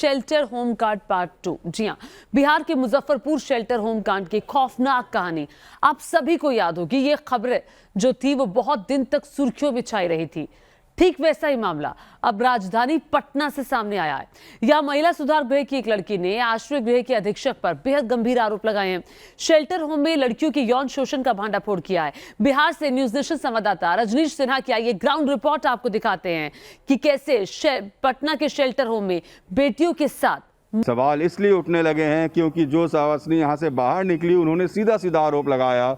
Shelter home कांड part 2। जी हां, बिहार के मुजफ्फरपुर शेल्टर होम कांड की खौफनाक कहानी आप सभी को याद होगी। ये खबरें जो थी वो बहुत दिन तक सुर्खियों में छाई रही थी। ठीक वैसा ही मामला अब राजधानी पटना से सामने आया है। यह महिला सुधार गृह की एक लड़की ने आश्रय गृह के अधीक्षक पर बेहद गंभीर आरोप लगाए हैं। शेल्टर होम में लड़कियों के यौन शोषण का भांडाफोड़ किया है। बिहार से न्यूज नेशन संवाददाता रजनीश सिन्हा की आइए ग्राउंड रिपोर्ट आपको दिखाते हैं कि कैसे पटना के शेल्टर होम में बेटियों के साथ सवाल इसलिए उठने लगे हैं क्योंकि जो सवासनी यहाँ से बाहर निकली उन्होंने सीधा सीधा आरोप लगाया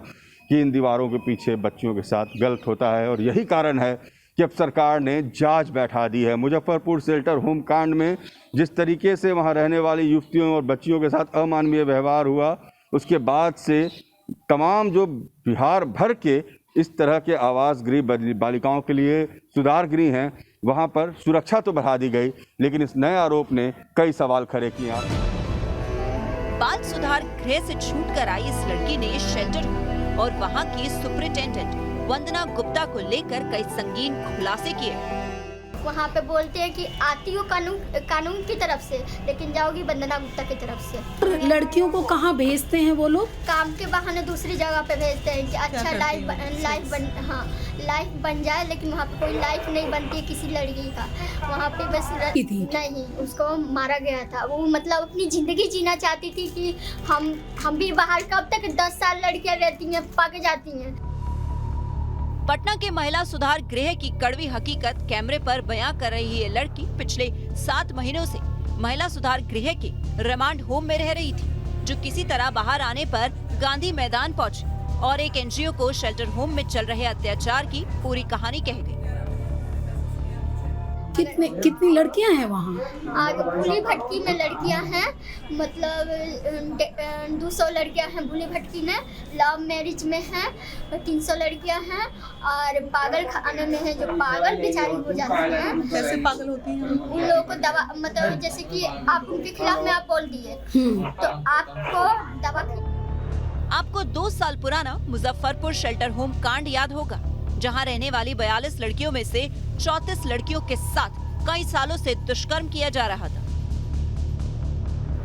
कि इन दीवारों के पीछे बच्चियों के साथ गलत होता है। और यही कारण है कि अब सरकार ने जांच बैठा दी है। मुजफ्फरपुर शेल्टर होम कांड में जिस तरीके से वहां रहने वाली युवतियों और बच्चियों के साथ अमानवीय व्यवहार हुआ, उसके बाद से तमाम जो बिहार भर के इस तरह के आवास गृह बालिकाओं के लिए सुधार गृह हैं, वहां पर सुरक्षा तो बढ़ा दी गई, लेकिन इस नए आरोप ने कई सवाल खड़े किए। बाल सुधार गृह से छूटकर आई इस लड़की ने शेल्टर और वहां की सुपरिटेंडेंट वंदना गुप्ता को लेकर कई संगीन खुलासे किए। वहाँ पे बोलते हैं कि आती हो कानून की तरफ से, लेकिन जाओगी वंदना गुप्ता की तरफ से। लड़कियों को कहाँ भेजते हैं वो लोग? काम के बहाने दूसरी जगह पे भेजते हैं कि अच्छा लाइफ बन जाए, लेकिन वहाँ पे कोई लाइफ नहीं बनती है किसी लड़की का। वहाँ पे बस नहीं, उसको मारा गया था। वो मतलब अपनी जिंदगी जीना चाहती थी कि हम भी बाहर कब तक 10 साल लड़कियाँ रहती हैं, पाके जाती हैं। पटना के महिला सुधार गृह की कड़वी हकीकत कैमरे पर बयां कर रही ये लड़की पिछले 7 महीनों से महिला सुधार गृह के रिमांड होम में रह रही थी, जो किसी तरह बाहर आने पर गांधी मैदान पहुंची और एक एनजीओ को शेल्टर होम में चल रहे अत्याचार की पूरी कहानी कह गई। कितनी लड़कियां हैं वहाँ? आगे भूली भटकी में लड़कियां हैं, मतलब 200 लड़कियां हैं भूली भटकी में। लव मैरिज में हैं 300 लड़कियां हैं, और पागल खाने में है जो पागल बेचारी हो जाती हैं। कैसे पागल होती हैं? उन लोगों को दवा, मतलब जैसे कि आप उनके खिलाफ में आप बोल दिए तो आपको दवा। आपको 2 साल पुराना मुजफ्फरपुर शेल्टर होम कांड याद होगा, जहां रहने वाली 42 लड़कियों में से 34 लड़कियों के साथ कई सालों से दुष्कर्म किया जा रहा था।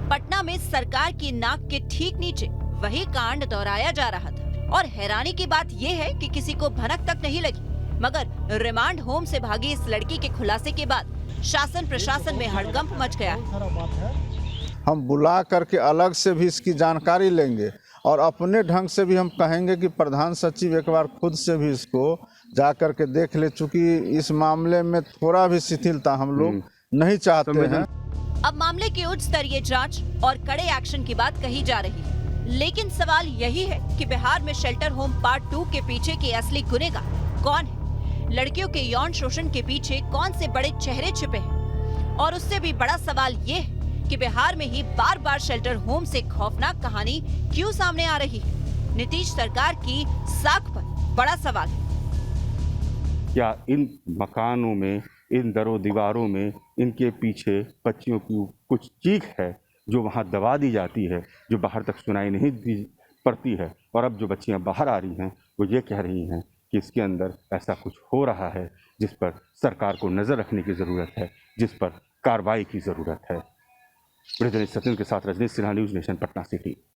पटना में सरकार की नाक के ठीक नीचे वही कांड दोहराया जा रहा था, और हैरानी की बात यह है कि किसी को भनक तक नहीं लगी। मगर रिमांड होम से भागी इस लड़की के खुलासे के बाद शासन प्रशासन में हड़कंप मच गया। हम बुला करके अलग से भी इसकी जानकारी लेंगे और अपने ढंग से भी हम कहेंगे कि प्रधान सचिव एक बार खुद से भी इसको जा करके देख ले। चूंकि इस मामले में थोड़ा भी शिथिलता हम लोग नहीं चाहते हैं। अब मामले की उच्च स्तरीय जांच और कड़े एक्शन की बात कही जा रही है, लेकिन सवाल यही है कि बिहार में शेल्टर होम पार्ट 2 के पीछे के असली गुनेगार कौन है? लड़कियों के यौन शोषण के पीछे कौन से बड़े चेहरे छिपे हैं? और उससे भी बड़ा सवाल ये है कि बिहार में ही बार बार शेल्टर होम से खौफनाक कहानी क्यों सामने आ रही है? नीतीश सरकार की साख पर बड़ा सवाल है। क्या इन मकानों में, इन दरों दीवारों में, इनके पीछे बच्चियों की कुछ चीख है जो वहां दबा दी जाती है, जो बाहर तक सुनाई नहीं दी पड़ती है? और अब जो बच्चियां बाहर आ रही हैं वो ये कह रही हैं कि इसके अंदर ऐसा कुछ हो रहा है जिस पर सरकार को नजर रखने की जरूरत है, जिस पर कार्रवाई की जरूरत है। सचिन के साथ Rajneesh Sinha, News Nation, Patna city.